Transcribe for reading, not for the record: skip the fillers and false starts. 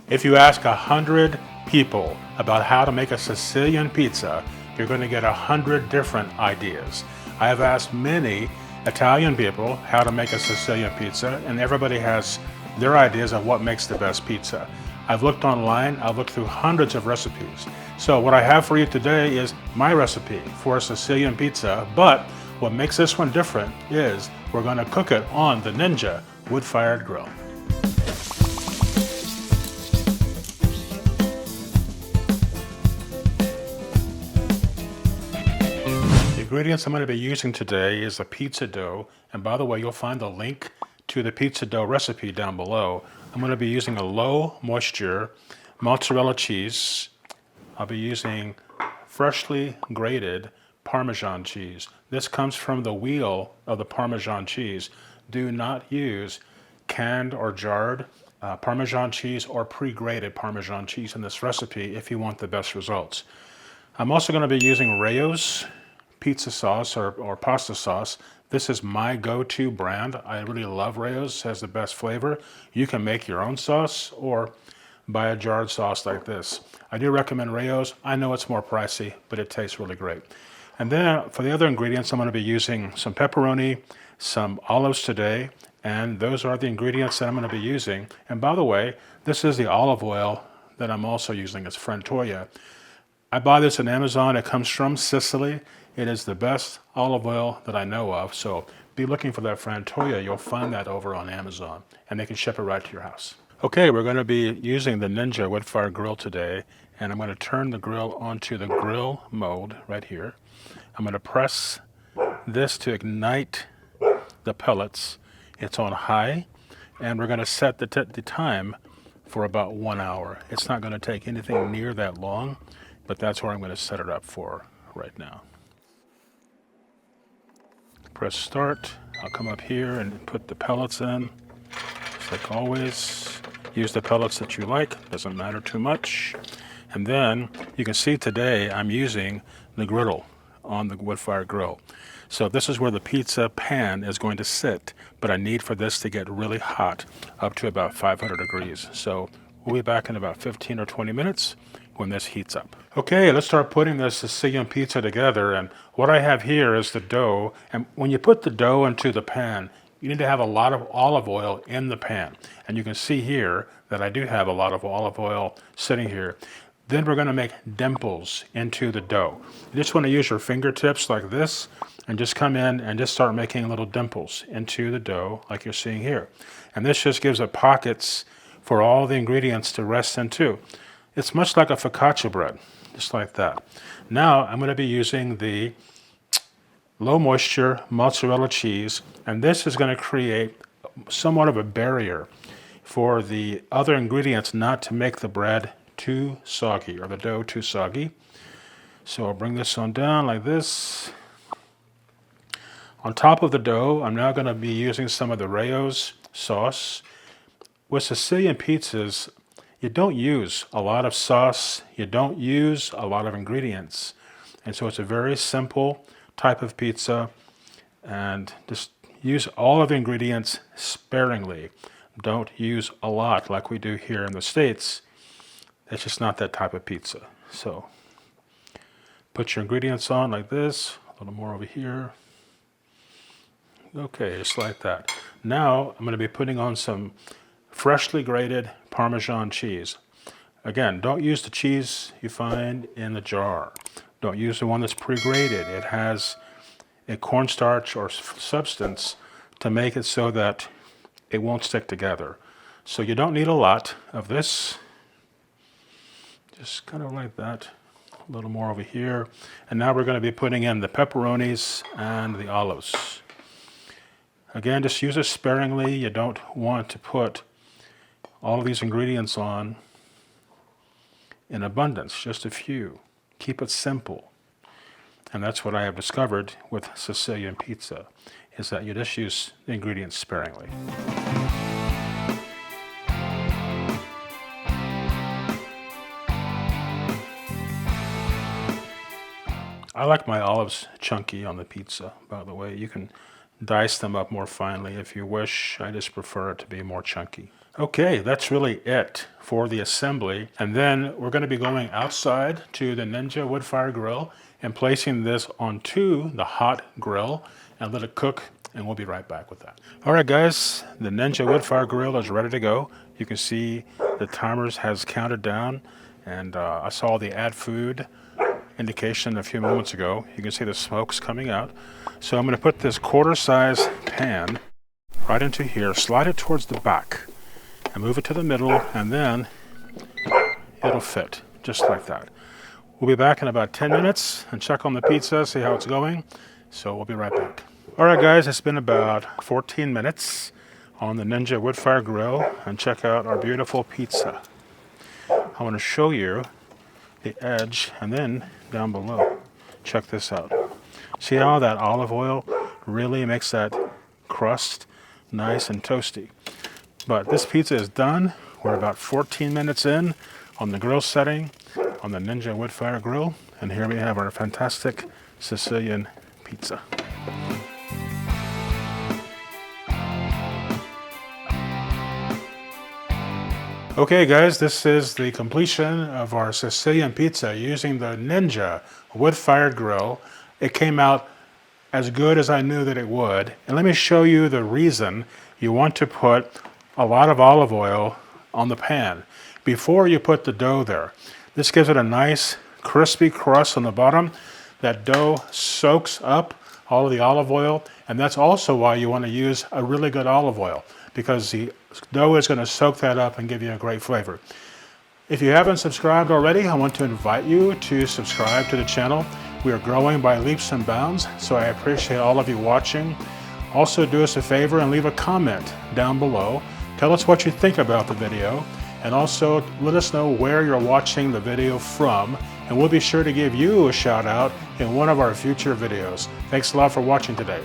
If you ask 100 people about how to make a Sicilian pizza, you're going to get 100 different ideas. I have asked many Italian people how to make a Sicilian pizza, and everybody has their ideas of what makes the best pizza. I've looked online, I've looked through hundreds of recipes. So what I have for you today is my recipe for a Sicilian pizza, but what makes this one different is we're going to cook it on the Ninja Woodfire Grill. The ingredients I'm going to be using today is the pizza dough, and by the way, you'll find the link to the pizza dough recipe down below. I'm going to be using a low moisture mozzarella cheese. I'll be using freshly grated Parmesan cheese. This comes from the wheel of the Parmesan cheese. Do not use canned or jarred Parmesan cheese or pre-grated Parmesan cheese in this recipe if you want the best results. I'm also going to be using Rayo's pizza sauce or pasta sauce. This is my go-to brand. I really love Rayo's. It has the best flavor. You can make your own sauce or buy a jarred sauce like this. I do recommend Rayo's. I know it's more pricey, but it tastes really great. And then for the other ingredients, I'm going to be using some pepperoni, some olives today, and those are the ingredients that I'm going to be using. And by the way, this is the olive oil that I'm also using. It's Frantoia. I buy this on Amazon. It comes from Sicily. It is the best olive oil that I know of. So be looking for that Frantoia. You'll find that over on Amazon, and they can ship it right to your house. Okay, we're going to be using the Ninja Woodfire Grill today, and I'm going to turn the grill onto the grill mode right here. I'm going to press this to ignite the pellets. It's on high, and we're going to set the time for about 1 hour. It's not going to take anything near that long, but that's where I'm going to set it up for right now. Press start. I'll come up here and put the pellets in. Just like always, use the pellets that you like. Doesn't matter too much. And then you can see today I'm using the griddle on the Woodfire Grill. So this is where the pizza pan is going to sit, but I need for this to get really hot, up to about 500 degrees. So we'll be back in about 15 or 20 minutes when this heats up. Okay, let's start putting this Sicilian pizza together, and what I have here is the dough, and when you put the dough into the pan, you need to have a lot of olive oil in the pan, and you can see here that I do have a lot of olive oil sitting here. Then we're going to make dimples into the dough. You just want to use your fingertips like this and just come in and just start making little dimples into the dough like you're seeing here. And this just gives it pockets for all the ingredients to rest into. It's much like a focaccia bread, just like that. Now I'm going to be using the low moisture mozzarella cheese, and this is going to create somewhat of a barrier for the other ingredients not to make the bread too soggy or the dough too soggy. So I'll bring this on down like this. On top of the dough, I'm now going to be using some of the Rayo's sauce. With Sicilian pizzas, you don't use a lot of sauce, you don't use a lot of ingredients. And so it's a very simple type of pizza, and just use all of the ingredients sparingly. Don't use a lot like we do here in the States. It's just not that type of pizza. So put your ingredients on like this, a little more over here. Okay, just like that. Now I'm going to be putting on some freshly grated Parmesan cheese. Again, don't use the cheese you find in the jar. Don't use the one that's pre-grated. It has a cornstarch or substance to make it so that it won't stick together. So you don't need a lot of this. Just kind of like that. A little more over here. And now we're going to be putting in the pepperonis and the olives. Again, just use it sparingly. You don't want to put all of these ingredients on in abundance, just a few. Keep it simple. And that's what I have discovered with Sicilian pizza, is that you just use the ingredients sparingly. I like my olives chunky on the pizza, by the way. You can dice them up more finely if you wish. I just prefer it to be more chunky. Okay, that's really it for the assembly. And then we're going to be going outside to the Ninja Woodfire Grill and placing this onto the hot grill and let it cook, and we'll be right back with that. All right, guys, the Ninja Woodfire Grill is ready to go. You can see the timers has counted down, and I saw the add food indication a few moments ago. You can see the smoke's coming out. So I'm going to put this quarter-size pan right into here, slide it towards the back, and move it to the middle, and then it'll fit just like that. We'll be back in about 10 minutes and check on the pizza, see how it's going. So we'll be right back. All right, guys, it's been about 14 minutes on the Ninja Woodfire Grill, and check out our beautiful pizza. I want to show you the edge, and then down below, check this out. See how that olive oil really makes that crust nice and toasty. But this pizza is done. We're about 14 minutes in on the grill setting on the Ninja Woodfire Grill, and here we have our fantastic Sicilian pizza. Okay, guys, this is the completion of our Sicilian pizza using the Ninja Woodfire Grill. It came out as good as I knew that it would. And let me show you the reason you want to put a lot of olive oil on the pan before you put the dough there. This gives it a nice crispy crust on the bottom. That dough soaks up all of the olive oil, and that's also why you want to use a really good olive oil, because the dough is going to soak that up and give you a great flavor. If you haven't subscribed already, I want to invite you to subscribe to the channel. We are growing by leaps and bounds, so I appreciate all of you watching. Also, do us a favor and leave a comment down below. Tell us what you think about the video, and also let us know where you're watching the video from, and we'll be sure to give you a shout out in one of our future videos. Thanks a lot for watching today.